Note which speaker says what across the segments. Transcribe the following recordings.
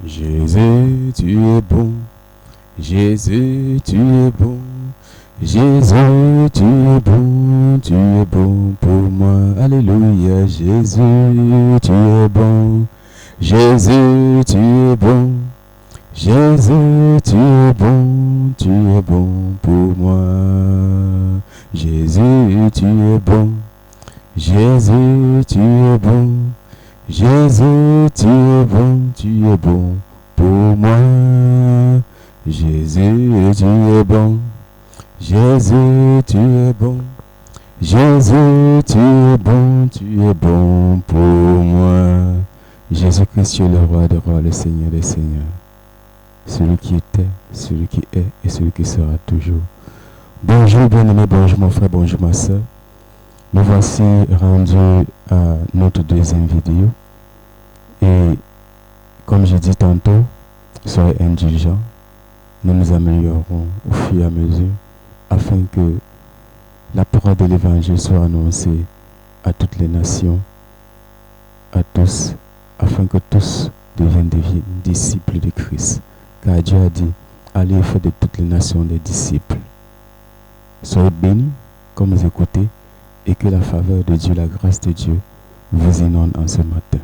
Speaker 1: Jésus, tu es bon. Jésus, tu es bon. Jésus, tu es bon pour moi. Alléluia, Jésus, tu es bon. Jésus, tu es bon. Jésus, tu es bon pour moi. Jésus, tu es bon. Jésus, tu es bon. Jésus, tu es bon pour moi. Jésus, tu es bon. Jésus, tu es bon. Jésus, tu es bon pour moi. Jésus-Christ, tu es le roi des rois, le Seigneur des seigneurs. Celui qui était, celui qui est et celui qui sera toujours. Bonjour bien-aimé, bonjour mon frère, bonjour ma soeur. Nous voici rendus à notre deuxième vidéo. Et comme j'ai dit tantôt, soyez indulgents. Nous nous améliorerons au fur et à mesure afin que la parole de l'évangile soit annoncée à toutes les nations, à tous, afin que tous deviennent des disciples de Christ. Car Dieu a dit, allez faire de toutes les nations des disciples. Soyez bénis comme vous écoutez et que la faveur de Dieu, la grâce de Dieu vous inonde en ce matin.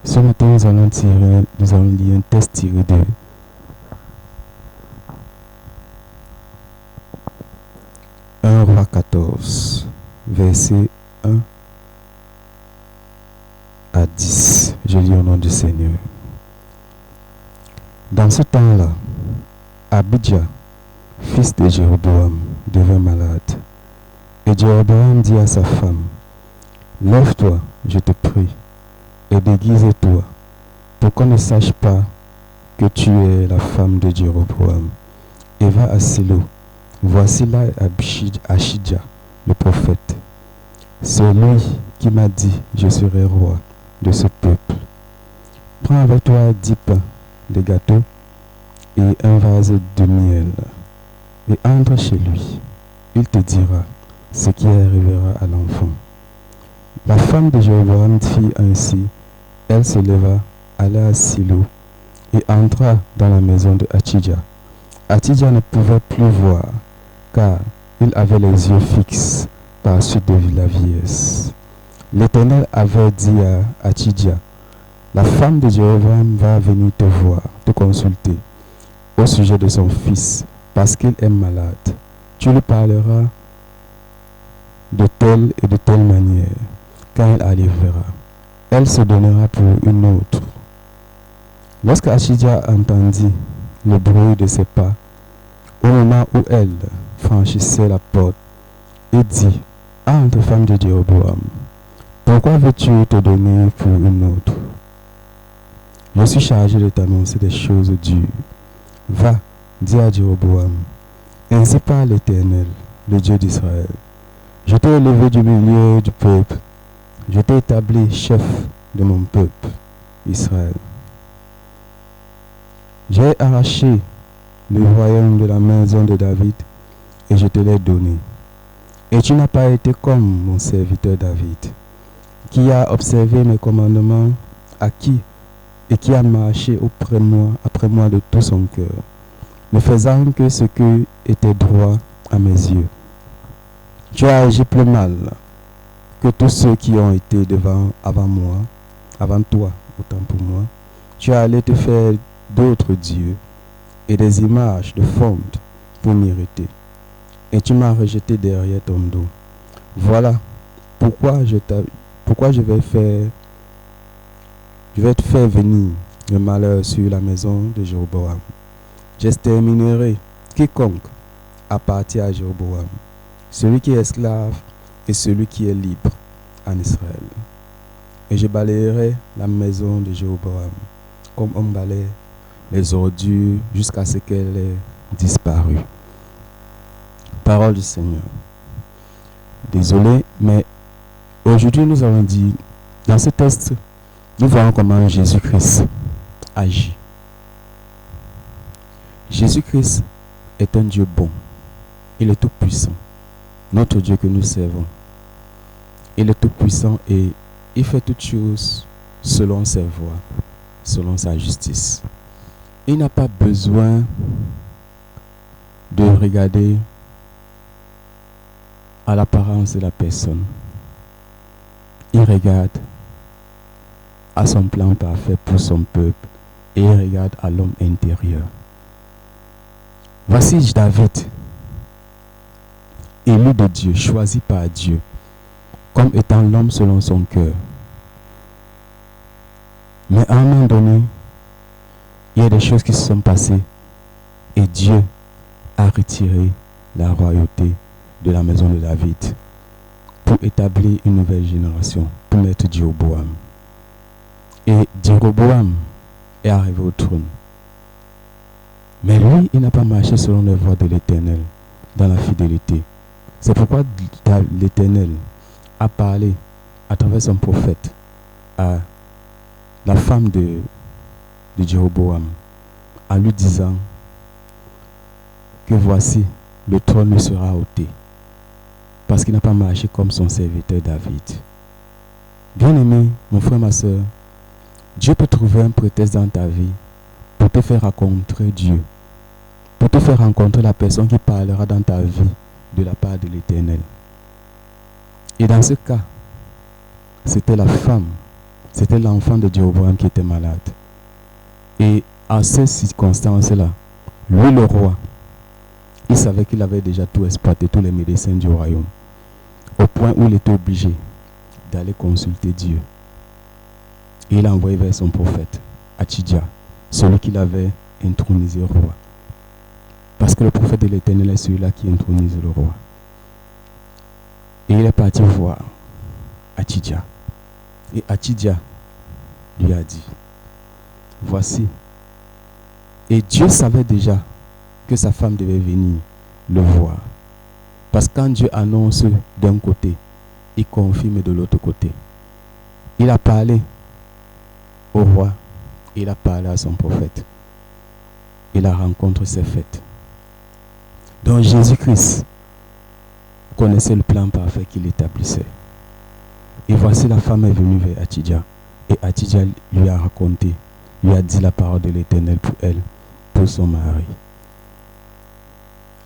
Speaker 1: Ce matin, nous allons lire un texte tiré de 1 Roi 14, versets 1 à 10. Je lis au nom du Seigneur. Dans ce temps-là, Abijah, fils de Jéroboam, devint malade. Et Jéroboam dit à sa femme, « Lève-toi, je te prie, et déguise-toi, pour qu'on ne sache pas que tu es la femme de Jéroboam, et va à Silo. Voici là Achidja, le prophète. C'est lui qui m'a dit, je serai roi de ce peuple. Prends avec toi 10 pains de gâteau et un vase de miel, et entre chez lui. Il te dira ce qui arrivera à l'enfant. » La femme de Jéroboam fit ainsi. Elle se leva, alla à Silo et entra dans la maison de Achidja. Achidja ne pouvait plus voir, car il avait les yeux fixes par suite de la vieillesse. L'Éternel avait dit à Achidja, « La femme de Jéroboam va venir te voir, te consulter au sujet de son fils, parce qu'il est malade. Tu lui parleras de telle et de telle manière. Quand elle arrivera, elle se donnera pour une autre. » Lorsque Achidja entendit le bruit de ses pas, au moment où elle franchissait la porte, il dit, « Entre, femme de Jéroboam, pourquoi veux-tu te donner pour une autre? Je suis chargé de t'annoncer des choses dures. Va, dis à Jéroboam, ainsi parle l'Éternel, le Dieu d'Israël. Je t'ai élevé du milieu du peuple. Je t'ai établi chef de mon peuple, Israël. J'ai arraché le royaume de la maison de David et je te l'ai donné. Et tu n'as pas été comme mon serviteur David, qui a observé mes commandements, et qui a marché après moi de tout son cœur, ne faisant que ce qui était droit à mes yeux. Tu as agi plus mal que tous ceux qui ont été avant toi, autant pour moi. Tu es allé te faire d'autres dieux et des images de fonte pour m'irriter. Et tu m'as rejeté derrière ton dos. Voilà pourquoi je vais te faire venir le malheur sur la maison de Jéroboam. J'exterminerai quiconque appartient à Jéroboam, celui qui est esclave et celui qui est libre en Israël. Et je balayerai la maison de Jéroboam comme on balaye les ordures jusqu'à ce qu'elle ait disparu. Parole du Seigneur. Désolé, mais aujourd'hui nous avons dit, dans ce texte, nous voyons comment Jésus-Christ agit. Jésus-Christ est un Dieu bon. Il est tout puissant. Notre Dieu que nous servons. Il est tout puissant et il fait toutes choses selon ses voies, selon sa justice. Il n'a pas besoin de regarder à l'apparence de la personne. Il regarde à son plan parfait pour son peuple et il regarde à l'homme intérieur. Voici David, élu de Dieu, choisi par Dieu, comme étant l'homme selon son cœur. Mais à un moment donné, il y a des choses qui se sont passées et Dieu a retiré la royauté de la maison de David pour établir une nouvelle génération, pour mettre Jéroboam. Et Jéroboam est arrivé au trône. Mais lui, il n'a pas marché selon les voies de l'Éternel, dans la fidélité. C'est pourquoi l'Éternel a parlé à travers son prophète à la femme de Jéroboam, en lui disant que voici, le trône lui sera ôté, parce qu'il n'a pas marché comme son serviteur David. Bien-aimé, mon frère, ma soeur, Dieu peut trouver un prétexte dans ta vie pour te faire rencontrer Dieu, pour te faire rencontrer la personne qui parlera dans ta vie de la part de l'Éternel. Et dans ce cas, c'était la femme, c'était l'enfant de Jéroboam qui était malade. Et à ces circonstances-là, lui le roi, il savait qu'il avait déjà tout exploité, tous les médecins du royaume, au point où il était obligé d'aller consulter Dieu. Et il a envoyé vers son prophète, Achidja, celui qu'il avait intronisé roi. Parce que le prophète de l'Éternel est celui-là qui intronise le roi. Et il est parti voir Achidja. Et Achidja lui a dit, voici. Et Dieu savait déjà que sa femme devait venir le voir. Parce que quand Dieu annonce d'un côté, il confirme de l'autre côté. Il a parlé au roi, il a parlé à son prophète. Et la rencontre s'est faite. Donc Jésus-Christ connaissait le plan parfait qu'il établissait. Et voici la femme est venue vers Achidja. Et Achidja lui a raconté, lui a dit la parole de l'Éternel pour elle, pour son mari.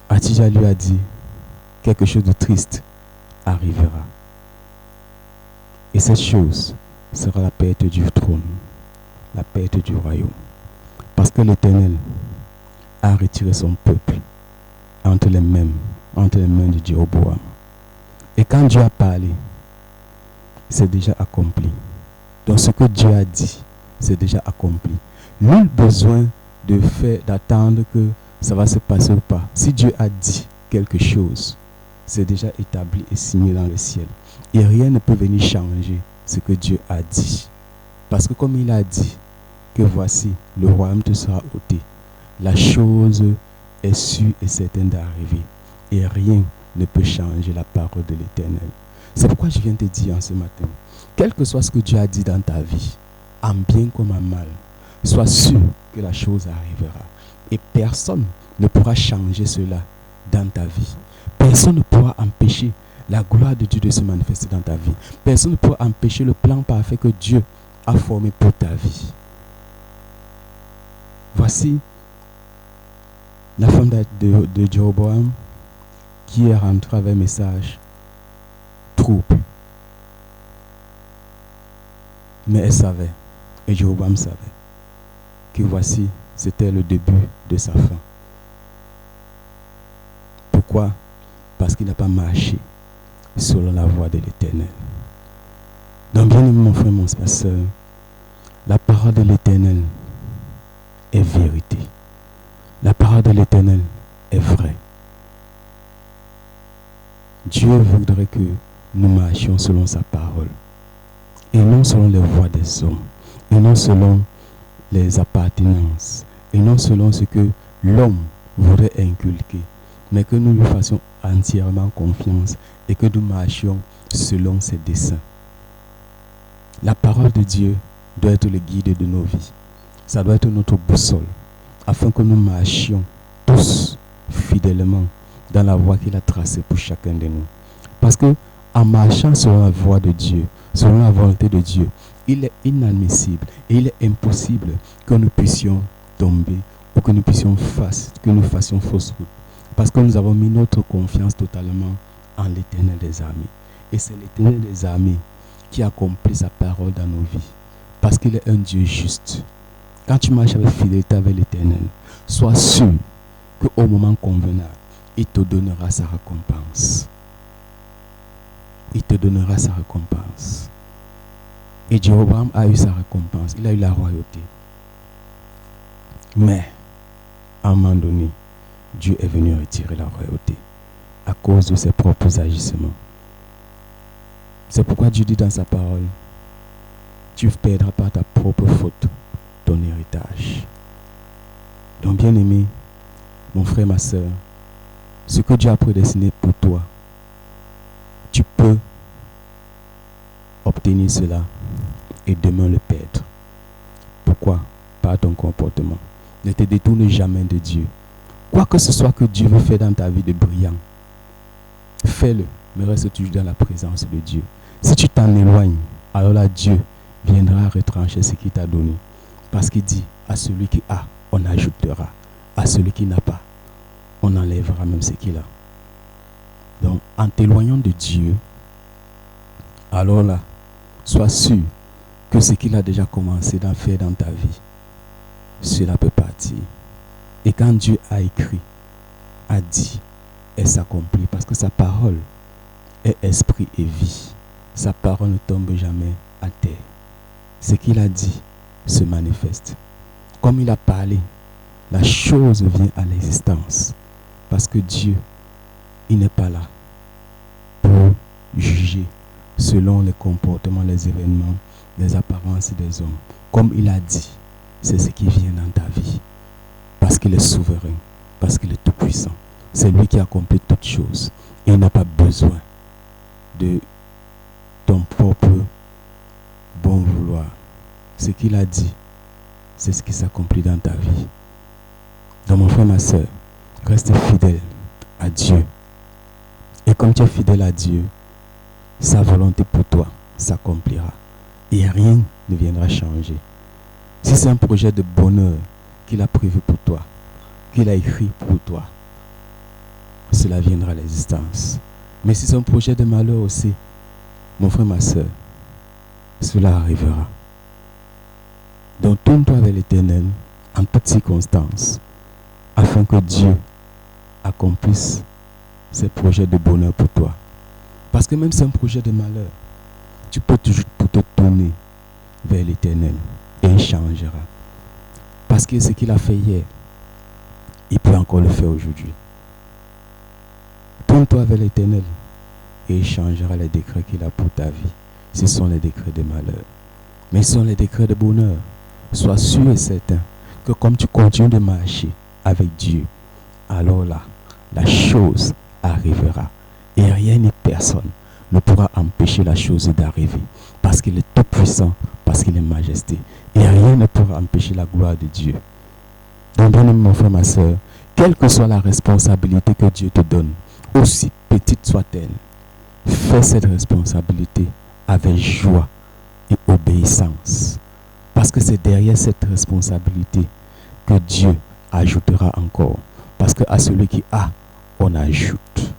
Speaker 1: Achidja lui a dit, quelque chose de triste arrivera. Et cette chose sera la perte du trône, la perte du royaume. Parce que l'Éternel a retiré son peuple entre les mains de Jéroboam. Et quand Dieu a parlé, c'est déjà accompli. Donc ce que Dieu a dit, c'est déjà accompli. Nul besoin d'attendre que ça va se passer ou pas. Si Dieu a dit quelque chose, c'est déjà établi et signé dans le ciel. Et rien ne peut venir changer ce que Dieu a dit. Parce que comme il a dit que voici, le royaume te sera ôté, la chose est sûre et certaine d'arriver. Et rien ne peut changer la parole de l'Éternel. C'est pourquoi je viens te dire en ce matin, quel que soit ce que Dieu a dit dans ta vie, en bien comme en mal, sois sûr que la chose arrivera. Et personne ne pourra changer cela dans ta vie. Personne ne pourra empêcher la gloire de Dieu de se manifester dans ta vie. Personne ne pourra empêcher le plan parfait que Dieu a formé pour ta vie. Voici la femme de Jéroboam qui est rentrée avec un message trouble. Mais elle savait, et Jéroboam savait, que voici, c'était le début de sa fin. Pourquoi? Parce qu'il n'a pas marché selon la voie de l'Éternel. Donc bien aimé mon frère, ma soeur, la parole de l'Éternel est vérité. La parole de l'Éternel est vraie. Dieu voudrait que nous marchions selon sa parole et non selon les voies des hommes, et non selon les appartenances, et non selon ce que l'homme voudrait inculquer, mais que nous lui fassions entièrement confiance et que nous marchions selon ses desseins. La parole de Dieu doit être le guide de nos vies. Ça doit être notre boussole, afin que nous marchions tous fidèlement dans la voie qu'il a tracée pour chacun de nous. Parce que en marchant selon la voie de Dieu, selon la volonté de Dieu, il est inadmissible et il est impossible que nous puissions tomber ou que nous fassions fausse route. Parce que nous avons mis notre confiance totalement en l'Éternel des armées. Et c'est l'Éternel des armées qui accomplit sa parole dans nos vies. Parce qu'il est un Dieu juste. Quand tu marches avec fidélité avec l'Éternel, sois sûr qu'au moment convenable, il te donnera sa récompense. Il te donnera sa récompense. Et Jéroboam a eu sa récompense. Il a eu la royauté. Mais, à un moment donné, Dieu est venu retirer la royauté à cause de ses propres agissements. C'est pourquoi Dieu dit dans sa parole, tu perdras par ta propre faute ton héritage. Donc bien aimé, mon frère, ma soeur, ce que Dieu a prédestiné pour toi, tu peux obtenir cela et demain le perdre. Pourquoi? Par ton comportement. Ne te détourne jamais de Dieu. Quoi que ce soit que Dieu veut faire dans ta vie de brillant, fais-le, mais reste toujours dans la présence de Dieu. Si tu t'en éloignes, alors là, Dieu viendra retrancher ce qu'il t'a donné. Parce qu'il dit, à celui qui a, on ajoutera. À celui qui n'a pas, on enlèvera même ce qu'il a. Donc, en t'éloignant de Dieu, alors là, sois sûr que ce qu'il a déjà commencé à faire dans ta vie, cela peut partir. Et quand Dieu a écrit, a dit, elle s'accomplit parce que sa parole est esprit et vie. Sa parole ne tombe jamais à terre. Ce qu'il a dit se manifeste. Comme il a parlé, la chose vient à l'existence. Parce que Dieu, il n'est pas là pour juger selon les comportements, les événements, les apparences des hommes. Comme il a dit, c'est ce qui vient dans ta vie. Parce qu'il est souverain, parce qu'il est tout-puissant. C'est lui qui accomplit toutes choses. Et il n'a pas besoin de ton propre bon vouloir. Ce qu'il a dit, c'est ce qui s'accomplit dans ta vie. Donc mon frère, ma soeur, reste fidèle à Dieu. Et comme tu es fidèle à Dieu, sa volonté pour toi s'accomplira. Et rien ne viendra changer. Si c'est un projet de bonheur qu'il a prévu pour toi, qu'il a écrit pour toi, cela viendra à l'existence. Mais si c'est un projet de malheur aussi, mon frère, ma soeur, cela arrivera. Donc tourne-toi vers l'Éternel en toutes circonstances, afin que Dieu accomplisse ses projets de bonheur pour toi. Parce que même si c'est un projet de malheur, tu peux toujours te tourner vers l'Éternel et il changera. Parce que ce qu'il a fait hier, il peut encore le faire aujourd'hui. Tourne-toi vers l'Éternel et il changera les décrets qu'il a pour ta vie. Ce sont les décrets de malheur. Mais ce sont les décrets de bonheur. Sois sûr et certain que comme tu continues de marcher avec Dieu, alors là, la chose arrivera. Et rien ni personne ne pourra empêcher la chose d'arriver. Parce qu'il est tout puissant, parce qu'il est majesté. Et rien ne pourra empêcher la gloire de Dieu. Donc, bien aimé mon frère, ma soeur, quelle que soit la responsabilité que Dieu te donne, aussi petite soit-elle, fais cette responsabilité avec joie et obéissance. Parce que c'est derrière cette responsabilité que Dieu ajoutera encore. Parce qu'à celui qui a, on ajoute.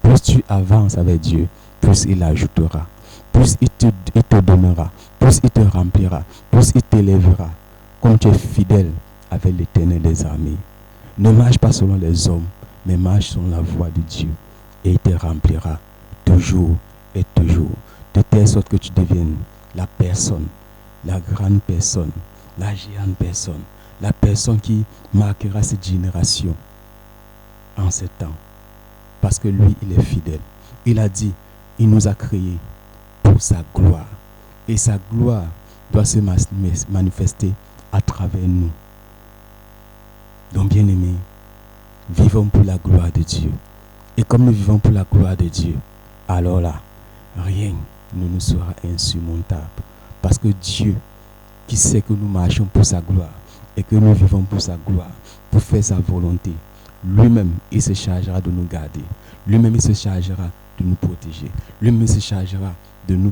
Speaker 1: Plus tu avances avec Dieu, plus il ajoutera. Plus il te donnera. Plus il te remplira. Plus il t'élèvera. Comme tu es fidèle avec l'Éternel des armées. Ne marche pas selon les hommes, mais marche selon la voie de Dieu. Et il te remplira toujours et toujours. De telle sorte que tu deviennes la personne, la grande personne, la géante personne, la personne qui marquera cette génération en ce temps. Parce que lui, il est fidèle. Il a dit, il nous a créés pour sa gloire. Et sa gloire doit se manifester à travers nous. Donc bien aimés, vivons pour la gloire de Dieu. Et comme nous vivons pour la gloire de Dieu, alors là, rien ne nous sera insurmontable. Parce que Dieu, qui sait que nous marchons pour sa gloire et que nous vivons pour sa gloire, pour faire sa volonté, lui-même, il se chargera de nous garder. Lui-même, il se chargera de nous protéger. Lui-même, il se chargera de nous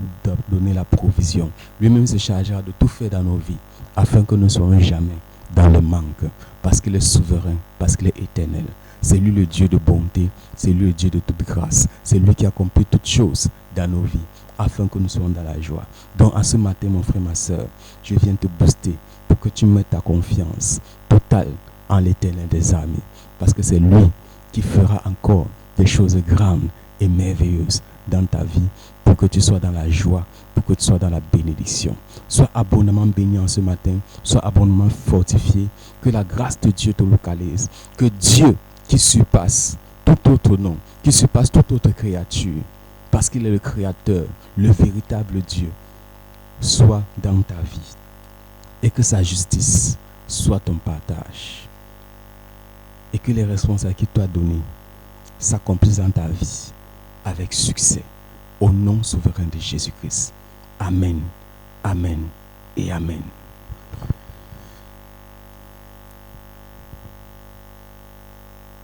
Speaker 1: donner la provision. Lui-même se chargera de tout faire dans nos vies, afin que nous ne soyons jamais dans le manque, parce qu'il est souverain, parce qu'il est éternel. C'est lui le Dieu de bonté, c'est lui le Dieu de toute grâce, c'est lui qui accomplit toutes choses dans nos vies, afin que nous soyons dans la joie. Donc à ce matin, mon frère, ma soeur, je viens te booster pour que tu mettes ta confiance totale en l'Éternel des armées, parce que c'est lui qui fera encore des choses grandes et merveilleuses dans ta vie, pour que tu sois dans la joie, pour que tu sois dans la bénédiction. Sois abondamment béni en ce matin, sois abondamment fortifié, que la grâce de Dieu te localise, que Dieu qui surpasse tout autre nom, qui surpasse toute autre créature, parce qu'il est le Créateur, le véritable Dieu, soit dans ta vie, et que sa justice soit ton partage, et que les responsabilités qu'il t'a données s'accomplissent dans ta vie avec succès, au nom souverain de Jésus-Christ. Amen, amen et amen.